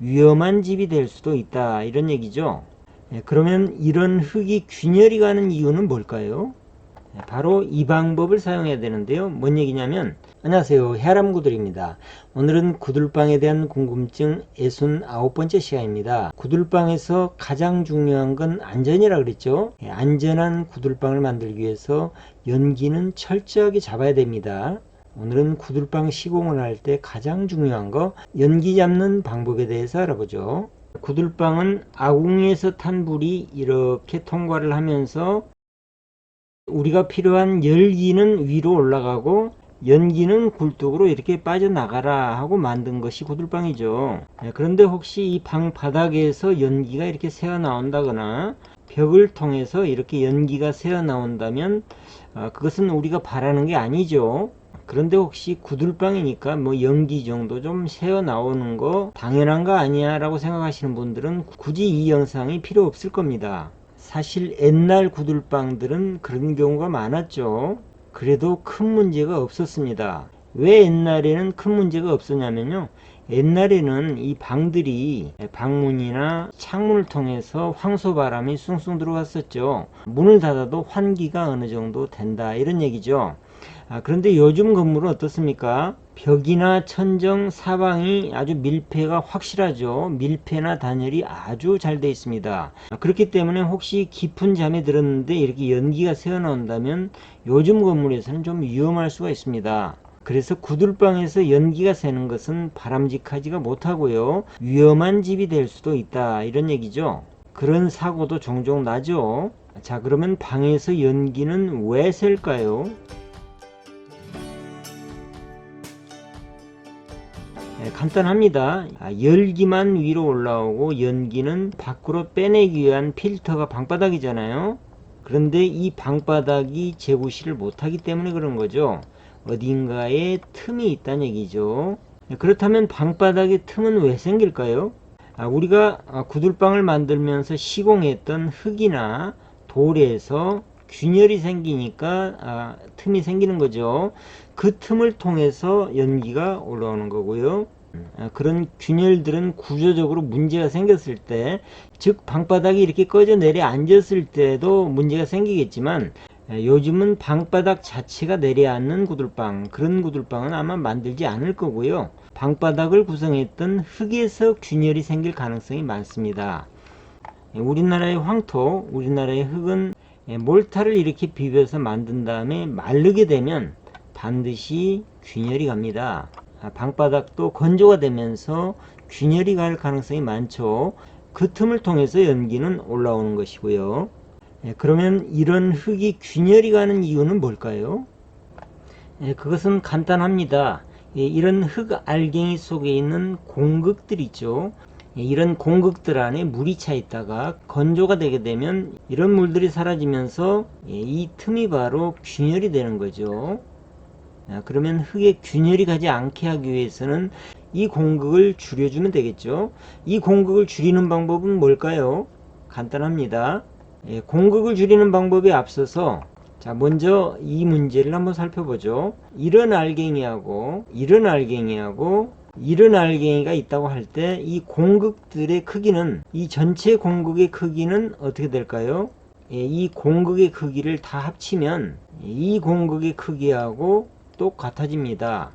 위험한 집이 될 수도 있다, 이런 얘기죠. 그러면 이런 흙이 균열이 가는 이유는 뭘까요? 바로 이 방법을 사용해야 되는데요. 뭔 얘기냐면, 안녕하세요, 해람구들입니다. 오늘은 구들방에 대한 궁금증 69번째 시간입니다. 구들방에서 가장 중요한 건 안전이라 그랬죠. 안전한 구들방을 만들기 위해서 연기는 철저하게 잡아야 됩니다. 오늘은 구들방 시공을 할 때 가장 중요한 거 연기 잡는 방법에 대해서 알아보죠. 구들방은 아궁이에서 탄 불이 이렇게 통과를 하면서 우리가 필요한 열기는 위로 올라가고 연기는 굴뚝으로 이렇게 빠져나가라 하고 만든 것이 구들방이죠. 그런데 혹시 이 방 바닥에서 연기가 이렇게 새어 나온다거나 벽을 통해서 이렇게 연기가 새어 나온다면 그것은 우리가 바라는 게 아니죠. 그런데 혹시 구들방이니까 뭐 연기 정도 좀 새어 나오는 거 당연한 거 아니야 라고 생각하시는 분들은 굳이 이 영상이 필요 없을 겁니다. 사실 옛날 구들방들은 그런 경우가 많았죠. 그래도 큰 문제가 없었습니다. 왜 옛날에는 큰 문제가 없었냐면요, 옛날에는 이 방들이 방문이나 창문을 통해서 황소바람이 숭숭 들어왔었죠. 문을 닫아도 환기가 어느 정도 된다, 이런 얘기죠. 그런데 요즘 건물은 어떻습니까? 벽이나 천정 사방이 아주 밀폐가 확실하죠. 밀폐나 단열이 아주 잘 되어 있습니다. 그렇기 때문에 혹시 깊은 잠에 들었는데 이렇게 연기가 새어나온다면 요즘 건물에서는 좀 위험할 수가 있습니다. 그래서 구들방에서 연기가 새는 것은 바람직하지가 못하고요, 위험한 집이 될 수도 있다, 이런 얘기죠. 그런 사고도 종종 나죠. 자, 그러면 방에서 연기는 왜 셀까요? 간단합니다. 열기만 위로 올라오고 연기는 밖으로 빼내기 위한 필터가 방바닥이잖아요. 그런데 이 방바닥이 재구시를 못하기 때문에 그런 거죠. 어딘가에 틈이 있다는 얘기죠. 그렇다면 방바닥에 틈은 왜 생길까요? 우리가 구들방을 만들면서 시공했던 흙이나 돌에서 균열이 생기니까 틈이 생기는 거죠. 그 틈을 통해서 연기가 올라오는 거고요. 그런 균열들은 구조적으로 문제가 생겼을 때, 즉 방바닥이 이렇게 꺼져 내려앉았을 때도 문제가 생기겠지만, 요즘은 방바닥 자체가 내려앉는 구들방, 그런 구들방은 아마 만들지 않을 거고요. 방바닥을 구성했던 흙에서 균열이 생길 가능성이 많습니다. 우리나라의 황토, 우리나라의 흙은 몰타를 이렇게 비벼서 만든 다음에 마르게 되면 반드시 균열이 갑니다. 방바닥도 건조가 되면서 균열이 갈 가능성이 많죠. 그 틈을 통해서 연기는 올라오는 것이고요. 그러면 이런 흙이 균열이 가는 이유는 뭘까요? 그것은 간단합니다. 이런 흙 알갱이 속에 있는 공극들 있죠. 이런 공극들 안에 물이 차 있다가 건조가 되게 되면 이런 물들이 사라지면서 이 틈이 바로 균열이 되는 거죠. 그러면 흙에 균열이 가지 않게 하기 위해서는 이 공극을 줄여주면 되겠죠. 이 공극을 줄이는 방법은 뭘까요? 간단합니다. 공극을 줄이는 방법에 앞서서 자, 먼저 이 문제를 한번 살펴보죠. 이런 알갱이하고 이런 알갱이하고 이런 알갱이가 있다고 할 때 이 공극들의 크기는, 이 전체 공극의 크기는 어떻게 될까요? 이 공극의 크기를 다 합치면 이 공극의 크기하고 똑같아집니다.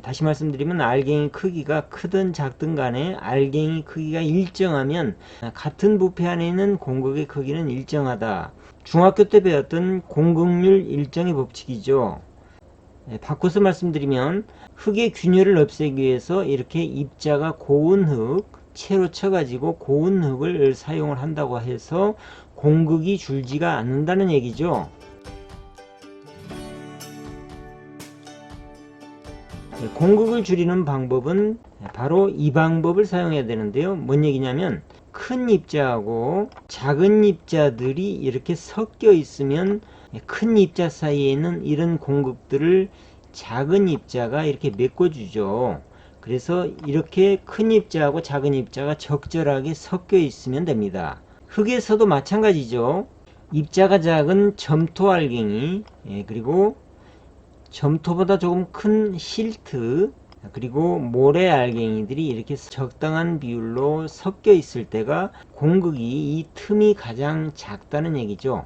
다시 말씀드리면 알갱이 크기가 크든 작든 간에 알갱이 크기가 일정하면 같은 부피 안에 있는 공극의 크기는 일정하다. 중학교 때 배웠던 공극률 일정의 법칙이죠. 바꿔서 말씀드리면 흙의 균열을 없애기 위해서 이렇게 입자가 고운 흙, 채로 쳐가지고 고운 흙을 사용을 한다고 해서 공극이 줄지가 않는다는 얘기죠. 공극을 줄이는 방법은 바로 이 방법을 사용해야 되는데요. 뭔 얘기냐면 큰 입자하고 작은 입자들이 이렇게 섞여 있으면 큰 입자 사이에 있는 이런 공극들을 작은 입자가 이렇게 메꿔주죠. 그래서 이렇게 큰 입자하고 작은 입자가 적절하게 섞여 있으면 됩니다. 흙에서도 마찬가지죠. 입자가 작은 점토 알갱이, 그리고 점토보다 조금 큰 실트, 그리고 모래 알갱이들이 이렇게 적당한 비율로 섞여 있을 때가 공극이 이 틈이 가장 작다는 얘기죠.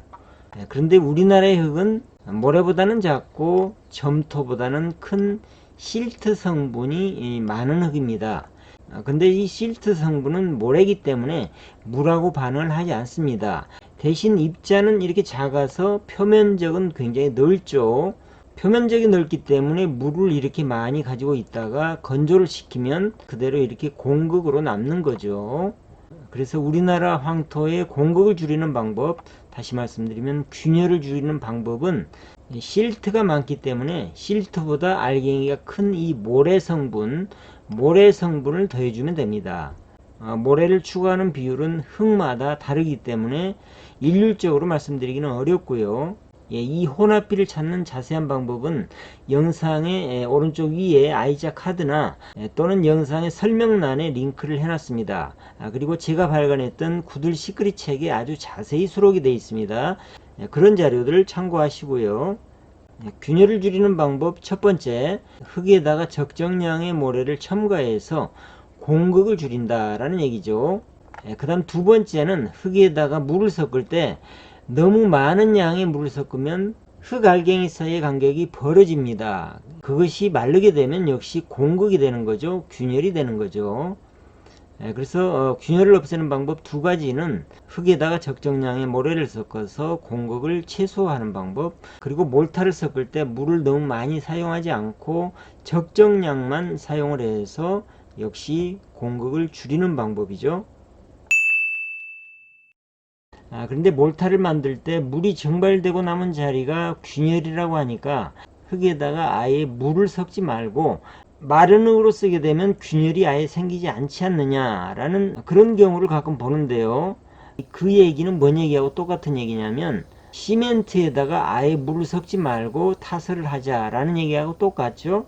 그런데 우리나라의 흙은 모래보다는 작고 점토보다는 큰 실트 성분이 많은 흙입니다. 근데 이 실트 성분은 모래이기 때문에 물하고 반응을 하지 않습니다. 대신 입자는 이렇게 작아서 표면적은 굉장히 넓죠. 표면적이 넓기 때문에 물을 이렇게 많이 가지고 있다가 건조를 시키면 그대로 이렇게 공극으로 남는 거죠. 그래서 우리나라 황토의 공극을 줄이는 방법, 다시 말씀드리면 균열을 줄이는 방법은 실트가 많기 때문에 실트보다 알갱이가 큰 이 모래 성분을 더해주면 됩니다. 모래를 추가하는 비율은 흙마다 다르기 때문에 일률적으로 말씀드리기는 어렵고요. 이 혼합비를 찾는 자세한 방법은 영상의 오른쪽 위에 아이자 카드나 또는 영상의 설명란에 링크를 해놨습니다. 그리고 제가 발간했던 구들 시크릿 책에 아주 자세히 수록이 되어 있습니다. 그런 자료들을 참고하시고요. 균열을 줄이는 방법 첫 번째, 흙에다가 적정량의 모래를 첨가해서 공극을 줄인다라는 얘기죠. 그 다음 두 번째는 흙에다가 물을 섞을 때 너무 많은 양의 물을 섞으면 흙 알갱이 사이의 간격이 벌어집니다. 그것이 마르게 되면 역시 공극이 되는 거죠. 균열이 되는 거죠. 그래서 균열을 없애는 방법 두 가지는 흙에다가 적정량의 모래를 섞어서 공극을 최소화하는 방법, 그리고 몰타를 섞을 때 물을 너무 많이 사용하지 않고 적정량만 사용을 해서 역시 공극을 줄이는 방법이죠. 그런데 몰타를 만들 때 물이 증발되고 남은 자리가 균열이라고 하니까 흙에다가 아예 물을 섞지 말고 마른 흙으로 쓰게 되면 균열이 아예 생기지 않지 않느냐라는 그런 경우를 가끔 보는데요. 그 얘기는 뭔 얘기하고 똑같은 얘기냐면 시멘트에다가 아예 물을 섞지 말고 타설을 하자라는 얘기하고 똑같죠.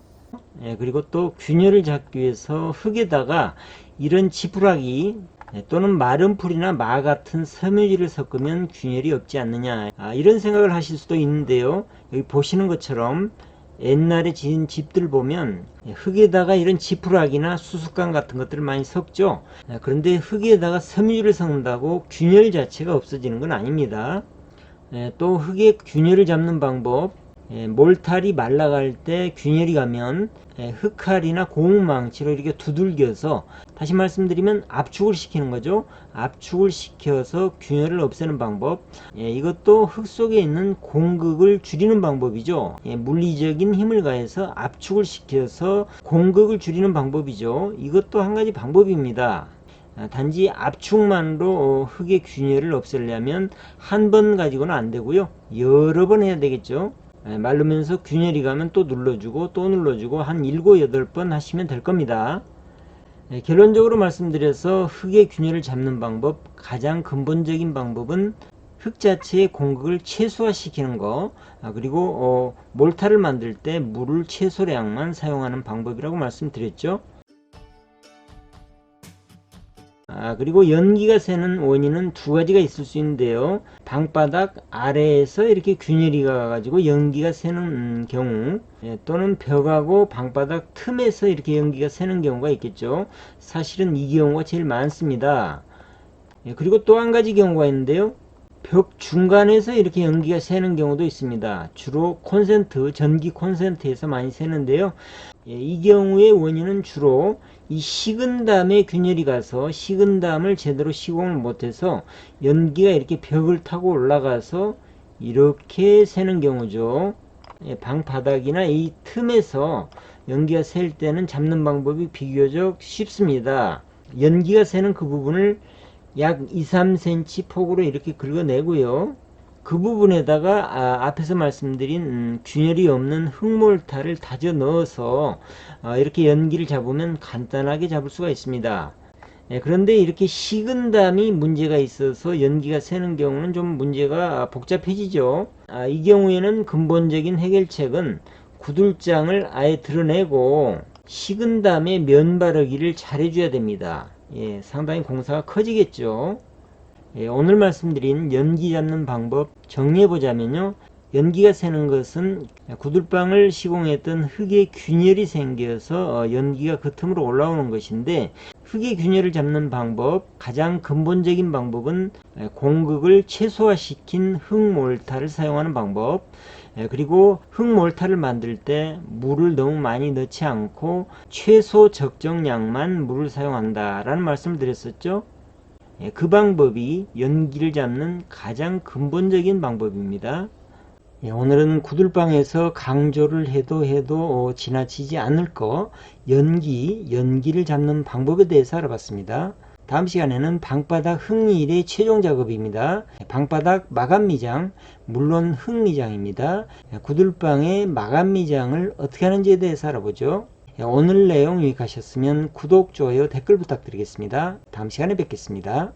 그리고 또 균열을 잡기 위해서 흙에다가 이런 지푸라기 또는 마른 풀이나 마 같은 섬유질을 섞으면 균열이 없지 않느냐, 이런 생각을 하실 수도 있는데요. 여기 보시는 것처럼 옛날에 지은 집들 보면 흙에다가 이런 지푸라기나 수수깡 같은 것들을 많이 섞죠. 그런데 흙에다가 섬유질을 섞는다고 균열 자체가 없어지는 건 아닙니다. 또 흙의 균열을 잡는 방법, 몰탈이 말라갈 때 균열이 가면 흙칼이나 고무망치로 이렇게 두들겨서, 다시 말씀드리면 압축을 시키는 거죠. 압축을 시켜서 균열을 없애는 방법, 이것도 흙 속에 있는 공극을 줄이는 방법이죠. 물리적인 힘을 가해서 압축을 시켜서 공극을 줄이는 방법이죠. 이것도 한 가지 방법입니다. 단지 압축만으로 흙의 균열을 없애려면 한 번 가지고는 안 되고요. 여러 번 해야 되겠죠. 마르면서 균열이 가면 또 눌러주고 또 눌러주고 한 7, 8번 하시면 될 겁니다. 결론적으로 말씀드려서 흙의 균열을 잡는 방법, 가장 근본적인 방법은 흙 자체의 공극을 최소화시키는 거, 그리고 몰타를 만들 때 물을 최소량만 사용하는 방법이라고 말씀드렸죠. 그리고 연기가 새는 원인은 두 가지가 있을 수 있는데요. 방바닥 아래에서 이렇게 균열이 가가지고 연기가 새는 경우, 또는 벽하고 방바닥 틈에서 이렇게 연기가 새는 경우가 있겠죠. 사실은 이 경우가 제일 많습니다. 그리고 또 한 가지 경우가 있는데요. 벽 중간에서 이렇게 연기가 새는 경우도 있습니다. 주로 콘센트, 전기 콘센트에서 많이 새는데요. 이 경우의 원인은 주로 이 식은 담에 균열이 가서 식은 담을 제대로 시공을 못해서 연기가 이렇게 벽을 타고 올라가서 이렇게 새는 경우죠. 방 바닥이나 이 틈에서 연기가 셀 때는 잡는 방법이 비교적 쉽습니다. 연기가 새는 그 부분을 약 2, 3cm 폭으로 이렇게 긁어내고요. 그 부분에다가 앞에서 말씀드린 균열이 없는 흙몰타를 다져 넣어서 이렇게 연기를 잡으면 간단하게 잡을 수가 있습니다. 그런데 이렇게 식은 담이 문제가 있어서 연기가 새는 경우는 좀 문제가 복잡해지죠. 이 경우에는 근본적인 해결책은 구들장을 아예 드러내고 식은 담에 면 바르기를 잘 해줘야 됩니다. 상당히 공사가 커지겠죠. 오늘 말씀드린 연기 잡는 방법 정리해보자면요. 연기가 새는 것은 구들방을 시공했던 흙에 균열이 생겨서 연기가 그 틈으로 올라오는 것인데, 흙의 균열을 잡는 방법, 가장 근본적인 방법은 공극을 최소화시킨 흙몰타를 사용하는 방법, 그리고 흙몰타를 만들 때 물을 너무 많이 넣지 않고 최소 적정량만 물을 사용한다 라는 말씀을 드렸었죠. 그 방법이 연기를 잡는 가장 근본적인 방법입니다. 오늘은 구들방에서 강조를 해도 지나치지 않을 거, 연기를 잡는 방법에 대해서 알아봤습니다. 다음 시간에는 방바닥 흙리일의 최종 작업입니다. 방바닥 마감 미장, 물론 흙미장입니다. 구들방의 마감 미장을 어떻게 하는지에 대해서 알아보죠. 오늘 내용 유익하셨으면 구독, 좋아요, 댓글 부탁드리겠습니다. 다음 시간에 뵙겠습니다.